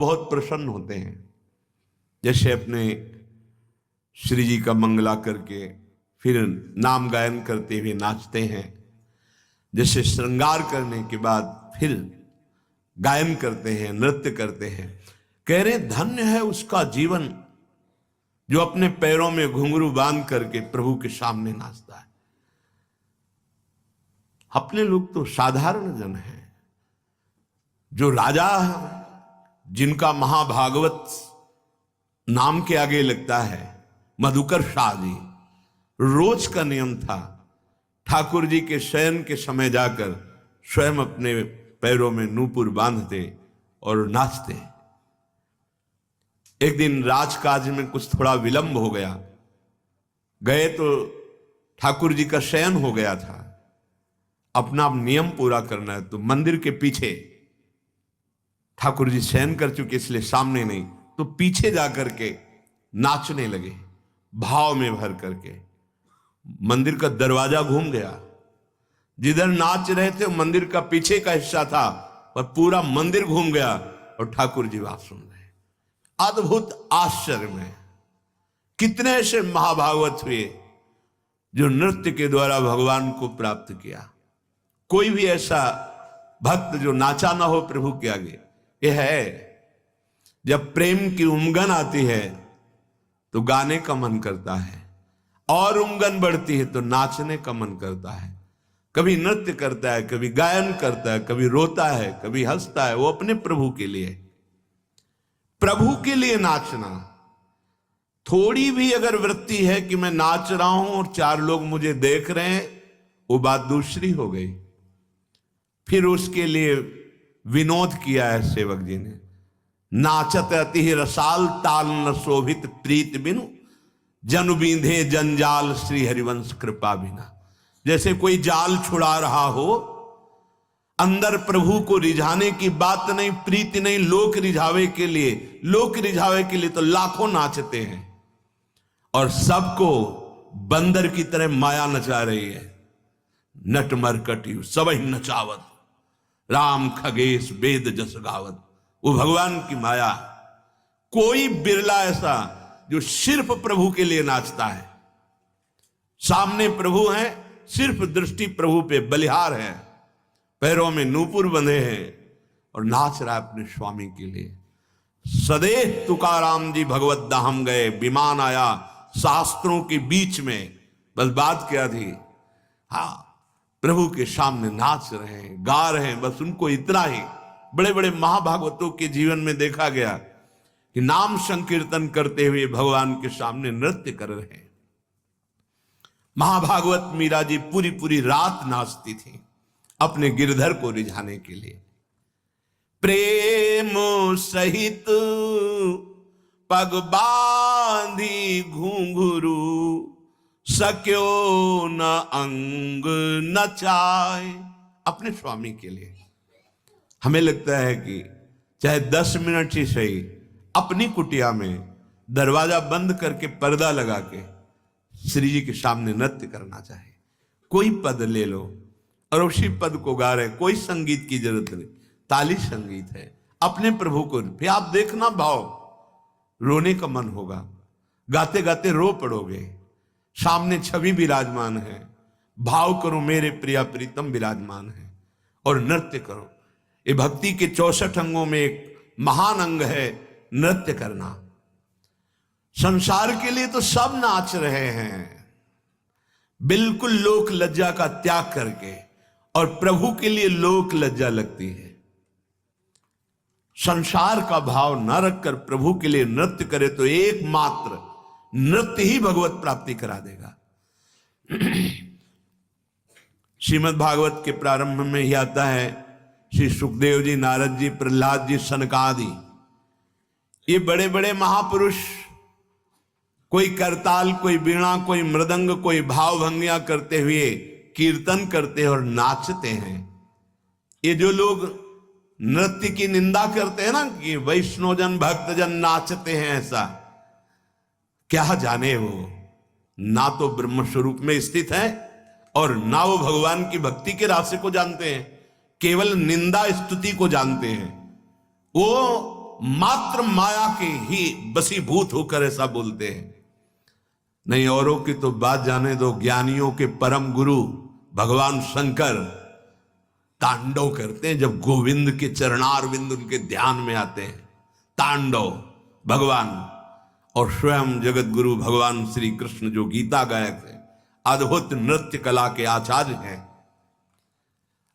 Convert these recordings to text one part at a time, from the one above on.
बहुत प्रसन्न होते हैं। जैसे अपने श्री जी का मंगला करके फिर नाम गायन करते हुए नाचते हैं, जैसे श्रृंगार करने के बाद फिर गायन करते हैं, नृत्य करते हैं। कह रहे धन्य है उसका जीवन जो अपने पैरों में घुंघरू बांध करके प्रभु के सामने नाचता है। अपने लोग तो साधारण जन हैं। जो राजा जिनका महाभागवत नाम के आगे लगता है, मधुकर शाह जी, रोज का नियम था ठाकुर जी के शयन के समय जाकर स्वयं अपने पैरों में नूपुर बांधते और नाचते। एक दिन राजकाज में कुछ थोड़ा विलंब हो गया, गए तो ठाकुर जी का शयन हो गया था। अपना नियम पूरा करना है तो मंदिर के पीछे, ठाकुर जी शयन कर चुके इसलिए सामने नहीं, तो पीछे जाकर के नाचने लगे भाव में भर करके। मंदिर का दरवाजा घूम गया, जिधर नाच रहे थे मंदिर का पीछे का हिस्सा था और पूरा मंदिर घूम गया और ठाकुर जी बात सुन रहे। अद्भुत आश्चर्य में कितने ऐसे महाभागवत हुए जो नृत्य के द्वारा भगवान को प्राप्त किया। कोई भी ऐसा भक्त जो नाचा ना हो प्रभु के आगे। यह है जब प्रेम की उमंगन आती है तो गाने का मन करता है, और उमंगन बढ़ती है तो नाचने का मन करता है। कभी नृत्य करता है, कभी गायन करता है, कभी रोता है, कभी हंसता है। वो अपने प्रभु के लिए, प्रभु के लिए नाचना। थोड़ी भी अगर वृत्ति है कि मैं नाच रहा हूं और चार लोग मुझे देख रहे हैं, वो बात दूसरी हो गई। फिर उसके लिए विनोद किया है सेवक जी ने, नाचत अति रसाल ताल न शोभित प्रीत बिनु जनु बींधे जंजाल श्री हरिवंश कृपा बिना। जैसे कोई जाल छुड़ा रहा हो, अंदर प्रभु को रिझाने की बात नहीं, प्रीति नहीं, लोक रिझावे के लिए, लोक रिझावे के लिए तो लाखों नाचते हैं और सबको बंदर की तरह माया नचा रही है। नट मरकटी सबही नचावत राम खगेश वेद जस गावत। वो भगवान की माया। कोई बिरला ऐसा जो सिर्फ प्रभु के लिए नाचता है। सामने प्रभु हैं, सिर्फ दृष्टि प्रभु पे बलिहार है, पैरों में नूपुर बंधे हैं और नाच रहा है अपने स्वामी के लिए। सदैव तुकाराम जी भगवत धाम गए, विमान आया शास्त्रों के बीच में। बस बात क्या थी, हाँ प्रभु के सामने नाच रहे हैं, गा रहे हैं, बस उनको इतना ही। बड़े बड़े महाभागवतों के जीवन में देखा गया कि नाम संकीर्तन करते हुए भगवान के सामने नृत्य कर रहे हैं। महाभागवत मीरा जी पूरी पूरी रात नाचती थी अपने गिरधर को रिझाने के लिए। प्रेम सहित पग बांधी घुंघरू सक्यो न अंग नचाए। अपने स्वामी के लिए। हमें लगता है कि चाहे 10 मिनट ही सही अपनी कुटिया में दरवाजा बंद करके पर्दा लगा के श्री जी के सामने नृत्य करना चाहिए। कोई पद ले लो और उसी पद को गा रहे, कोई संगीत की जरूरत नहीं, ताली संगीत है। अपने प्रभु को फिर आप देखना, भाव रोने का मन होगा, गाते गाते रो पड़ोगे। सामने छवि विराजमान है, भाव करो मेरे प्रिया प्रीतम विराजमान है और नृत्य करो। ये भक्ति के 64 अंगों में एक महान अंग है नृत्य करना। संसार के लिए तो सब नाच रहे हैं बिल्कुल लोक लज्जा का त्याग करके, और प्रभु के लिए लोक लज्जा लगती है। संसार का भाव न रखकर प्रभु के लिए नृत्य करे तो एकमात्र नृत्य ही भगवत प्राप्ति करा देगा। श्रीमद् भागवत के प्रारंभ में ही आता है, श्री सुखदेव जी, नारद जी, प्रहलाद जी, सनकादि, ये बड़े बड़े महापुरुष, कोई करताल, कोई वीणा, कोई मृदंग, कोई भाव भंगियां करते हुए कीर्तन करते हैं और नाचते हैं। ये जो लोग नृत्य की निंदा करते हैं ना कि वैष्णोजन भक्तजन नाचते हैं, ऐसा क्या जाने वो ना तो ब्रह्म स्वरूप में स्थित है और ना वो भगवान की भक्ति के रास्ते को जानते हैं, केवल निंदा स्तुति को जानते हैं। वो मात्र माया के ही बसीभूत होकर ऐसा बोलते हैं। नहीं, औरों की तो बात जाने दो, ज्ञानियों के परम गुरु भगवान शंकर तांडव करते हैं जब गोविंद के चरणारविंद उनके ध्यान में आते हैं। तांडव भगवान और स्वयं जगत गुरु भगवान श्री कृष्ण जो गीता गायक है, अद्भुत नृत्य कला के आचार्य हैं।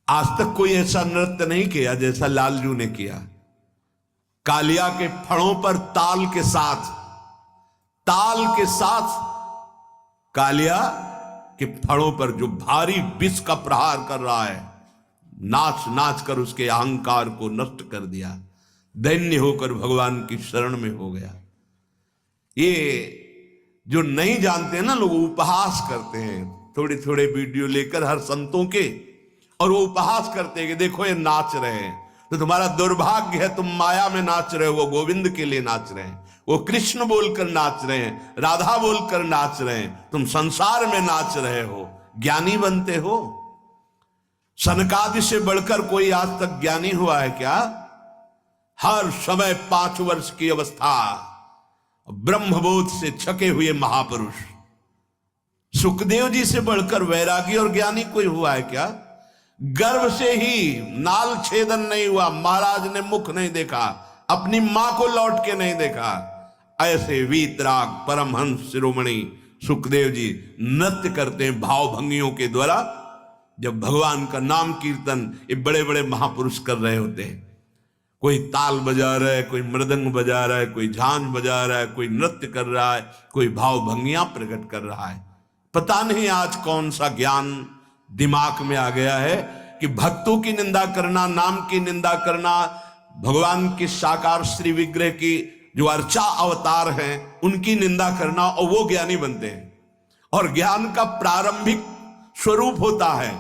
आज तक कोई ऐसा नृत्य नहीं किया जैसा लालजू ने किया। कालिया के फणों पर ताल के साथ कालिया के फणों पर जो भारी विष का प्रहार कर रहा है, नाच नाच कर उसके अहंकार को नष्ट कर दिया। दैन्य होकर भगवान की शरण में हो गया। ये जो नहीं जानते हैं ना लोग, उपहास करते हैं थोड़े थोड़े वीडियो लेकर हर संतों के, और वो उपहास करते हैं कि देखो ये नाच रहे हैं। तो तुम्हारा दुर्भाग्य है, तुम माया में नाच रहे हो, वो गोविंद के लिए नाच रहे हैं, वो कृष्ण बोलकर नाच रहे हैं, राधा बोलकर नाच रहे हैं, तुम संसार में नाच रहे हो, ज्ञानी बनते हो। सनकादि से बढ़कर कोई आज तक ज्ञानी हुआ है क्या? हर समय 5 वर्ष की अवस्था ब्रह्मबोध से छके हुए महापुरुष। सुखदेव जी से बढ़कर वैरागी और ज्ञानी कोई हुआ है क्या? गर्भ से ही नाल छेदन नहीं हुआ, महाराज ने मुख नहीं देखा, अपनी मां को लौट के नहीं देखा। ऐसे वीतराग परमहंस शिरोमणि सुखदेव जी नृत्य करते हैं भाव भंगियों के द्वारा। जब भगवान का नाम कीर्तन ये बड़े बड़े महापुरुष कर रहे होते हैं, कोई ताल बजा रहा है, कोई मृदंग बजा रहा है, कोई झांझ बजा रहा है, कोई नृत्य कर रहा है, कोई भाव भंगियां प्रकट कर रहा है। पता नहीं आज कौन सा ज्ञान दिमाग में आ गया है कि भक्तों की निंदा करना, नाम की निंदा करना, भगवान के साकार श्री विग्रह की जो अर्चा अवतार हैं उनकी निंदा करना, और वो ज्ञानी बनते हैं। और ज्ञान का प्रारंभिक स्वरूप होता है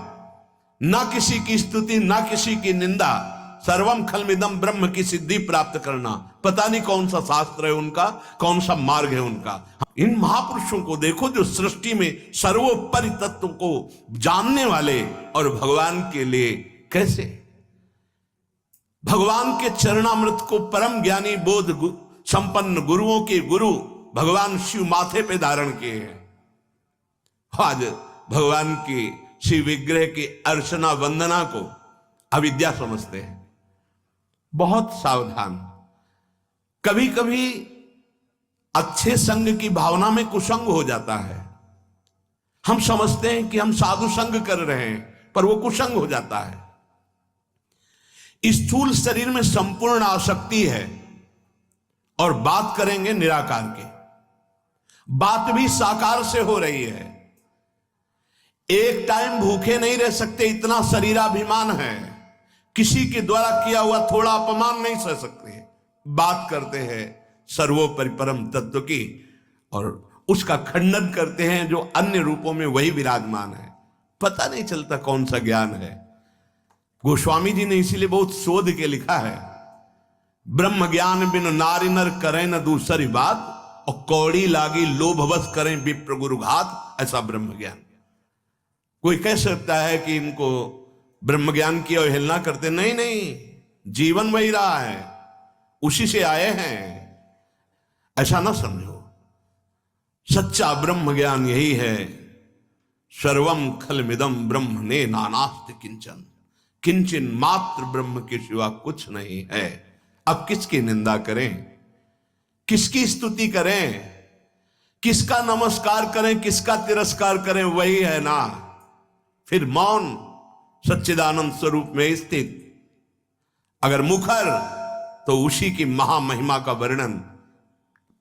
ना किसी की स्तुति, ना किसी की निंदा, सर्वम खलमिदम ब्रह्म की सिद्धि प्राप्त करना। पता नहीं कौन सा शास्त्र है उनका, कौन सा मार्ग है उनका। इन महापुरुषों को देखो जो सृष्टि में सर्वोपरि तत्व को जानने वाले, और भगवान के लिए कैसे भगवान के चरणामृत को परम ज्ञानी बोध संपन्न गुरुओं के गुरु भगवान शिव माथे पे धारण किए हैं। आज भगवान की शिव विग्रह की अर्चना वंदना को अविद्या समझते हैं। बहुत सावधान। कभी कभी अच्छे संग की भावना में कुसंग हो जाता है। हम समझते हैं कि हम साधु संग कर रहे हैं, पर वो कुसंग हो जाता है। स्थूल शरीर में संपूर्ण आसक्ति है, और बात करेंगे निराकार की। बात भी साकार से हो रही है। एक टाइम भूखे नहीं रह सकते, इतना शरीराभिमान है। किसी के द्वारा किया हुआ थोड़ा अपमान नहीं सह सकते। बात करते हैं सर्वोपरि परम तत्व की, और उसका खंडन करते हैं जो अन्य रूपों में वही विराजमान है। पता नहीं चलता कौन सा ज्ञान है। गोस्वामी जी ने इसीलिए बहुत शोध के लिखा है, ब्रह्म ज्ञान बिन नारी नर करें न दूसरी बात, और कौड़ी लागी लोभवश करें विप्र गुरुघात। ऐसा ब्रह्म ज्ञान। कोई कह सकता है कि इनको ब्रह्म ज्ञान की अवहेलना करते, नहीं नहीं, जीवन वही रहा है, उसी से आए हैं, ऐसा ना समझो। सच्चा ब्रह्म ज्ञान यही है, सर्वम खलमिदम ब्रह्म ने नानास्ति किंचन, किंचन मात्र ब्रह्म के सिवा कुछ नहीं है। अब किसकी निंदा करें, किसकी स्तुति करें, किसका नमस्कार करें, किसका तिरस्कार करें? वही है ना। फिर मौन सच्चिदानंद स्वरूप में स्थित, अगर मुखर तो उसी की महामहिमा का वर्णन,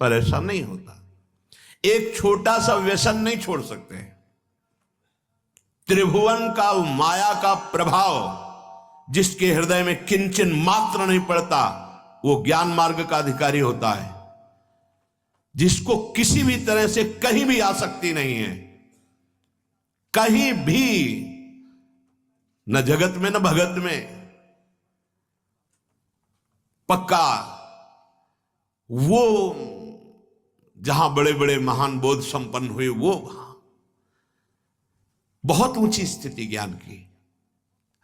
पर ऐसा नहीं होता। एक छोटा सा व्यसन नहीं छोड़ सकते। त्रिभुवन का माया का प्रभाव जिसके हृदय में किंचन मात्र नहीं पड़ता, वो ज्ञान मार्ग का अधिकारी होता है। जिसको किसी भी तरह से कहीं भी आसक्ति नहीं है, कहीं भी, न जगत में न भगत में, पक्का वो जहां बड़े बड़े महान बोध संपन्न हुए, वो वहां बहुत ऊंची स्थिति ज्ञान की।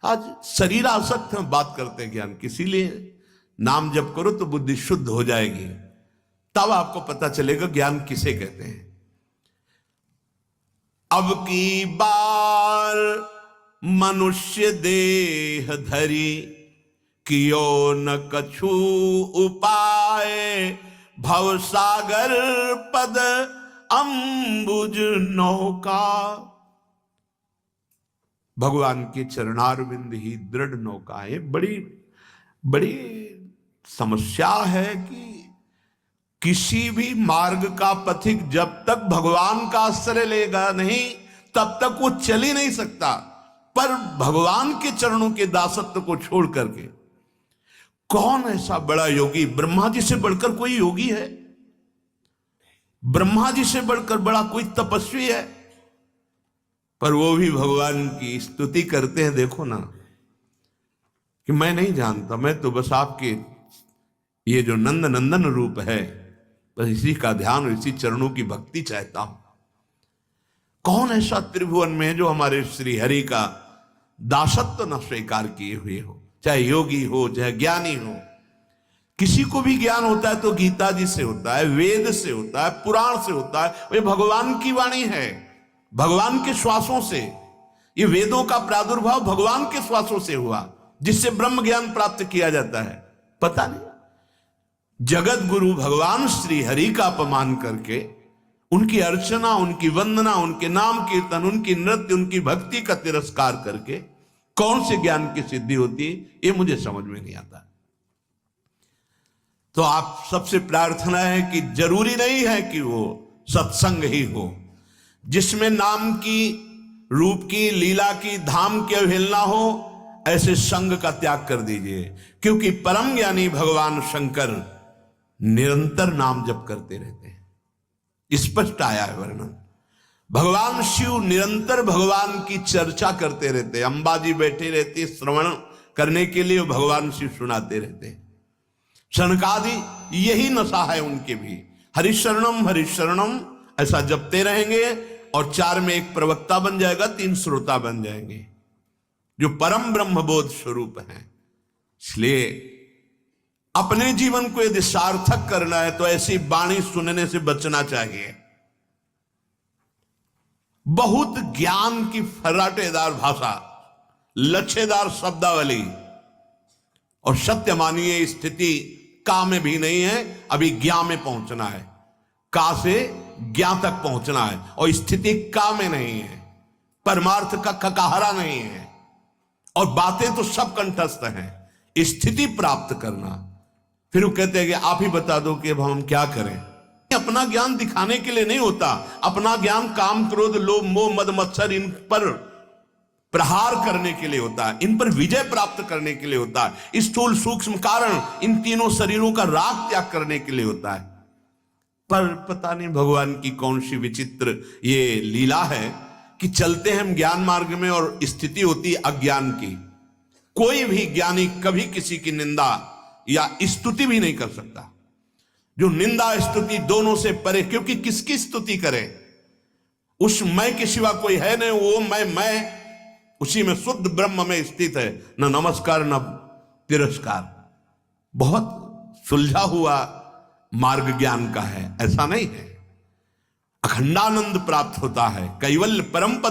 आज शरीर आसक्त हम बात करते हैं ज्ञान की, इसीलिए नाम जप करो तो बुद्धि शुद्ध हो जाएगी, तब आपको पता चलेगा ज्ञान किसे कहते हैं। अब की बार मनुष्य देह धरी, कियो न कछु उपाय, भव सागर पद अंबुज नौका। भगवान के चरणारविंद ही दृढ़ नौका है। बड़ी बड़ी समस्या है कि किसी भी मार्ग का पथिक जब तक भगवान का आश्रय लेगा नहीं, तब तक वो चल ही नहीं सकता। पर भगवान के चरणों के दासत्व को छोड़ करके कौन ऐसा बड़ा योगी, ब्रह्मा जी से बढ़कर कोई योगी है? ब्रह्मा जी से बढ़कर बड़ा कोई तपस्वी है? पर वो भी भगवान की स्तुति करते हैं। देखो ना कि मैं नहीं जानता, मैं तो बस आपके ये जो नंद नंदन रूप है, बस इसी का ध्यान और इसी चरणों की भक्ति चाहता हूं। कौन ऐसा त्रिभुवन में है जो हमारे श्री हरि का दासत्व न स्वीकार किए हुए हो, चाहे योगी हो चाहे ज्ञानी हो। किसी को भी ज्ञान होता है तो गीता जी से होता है, वेद से होता है, पुराण से होता है। ये भगवान की वाणी है, भगवान के श्वासों से। ये वेदों का प्रादुर्भाव भगवान के श्वासों से हुआ, जिससे ब्रह्म ज्ञान प्राप्त किया जाता है। पता नहीं जगत गुरु भगवान श्री हरि का अपमान करके, उनकी अर्चना, उनकी वंदना, उनके नाम कीर्तन, उनकी नृत्य, उनकी भक्ति का तिरस्कार करके कौन से ज्ञान की सिद्धि होती है, ये मुझे समझ में नहीं आता। तो आप सबसे प्रार्थना है कि जरूरी नहीं है कि वो सत्संग ही हो, जिसमें नाम की, रूप की, लीला की, धाम की अवहेलना हो, ऐसे संग का त्याग कर दीजिए। क्योंकि परम ज्ञानी भगवान शंकर निरंतर नाम जप करते रहते हैं, स्पष्ट आया है वर्णन। भगवान शिव निरंतर भगवान की चर्चा करते रहते हैं। अंबा जी बैठे रहते श्रवण करने के लिए, भगवान शिव सुनाते रहते हैं। शनकादि यही नशा है उनके भी, हरिशरणम हरिशरणम ऐसा जपते रहेंगे। और 4 में एक प्रवक्ता बन जाएगा, 3 श्रोता बन जाएंगे, जो परम ब्रह्मबोध स्वरूप हैं। इसलिए अपने जीवन को यदि सार्थक करना है तो ऐसी वाणी सुनने से बचना चाहिए। बहुत ज्ञान की फर्राटेदार भाषा, लच्छेदार शब्दावली, और सत्य मानिए स्थिति का में भी नहीं है, अभी ज्ञा में पहुंचना है। का से ज्ञा तक पहुंचना है, और स्थिति का में नहीं है, परमार्थ का ककाहरा नहीं है, और बातें तो सब कंठस्थ हैं। स्थिति प्राप्त करना, फिर वो कहते हैं कि आप ही बता दो कि अब हम क्या करें। अपना ज्ञान दिखाने के लिए नहीं होता, अपना ज्ञान काम, क्रोध, लोभ, मोह, मद, मत्सर, इन पर प्रहार करने के लिए होता है, इन पर विजय प्राप्त करने के लिए होता है। स्थूल सूक्ष्म कारण, इन तीनों शरीरों का राग त्याग करने के लिए होता है। पर पता नहीं भगवान की कौन सी विचित्र ये लीला है कि चलते हैं हम ज्ञान मार्ग में और स्थिति होती है अज्ञान की। कोई भी ज्ञानी कभी किसी की निंदा या स्तुति भी नहीं कर सकता। जो निंदा स्तुति दोनों से परे, क्योंकि किसकी स्तुति करे? उस मैं के सिवा कोई है नहीं। वो मैं उसी में शुद्ध ब्रह्म में स्थित है, न नमस्कार न तिरस्कार। बहुत सुलझा हुआ मार्ग ज्ञान का है, ऐसा नहीं है। अखंडानंद प्राप्त होता है, कैवल्य परम पद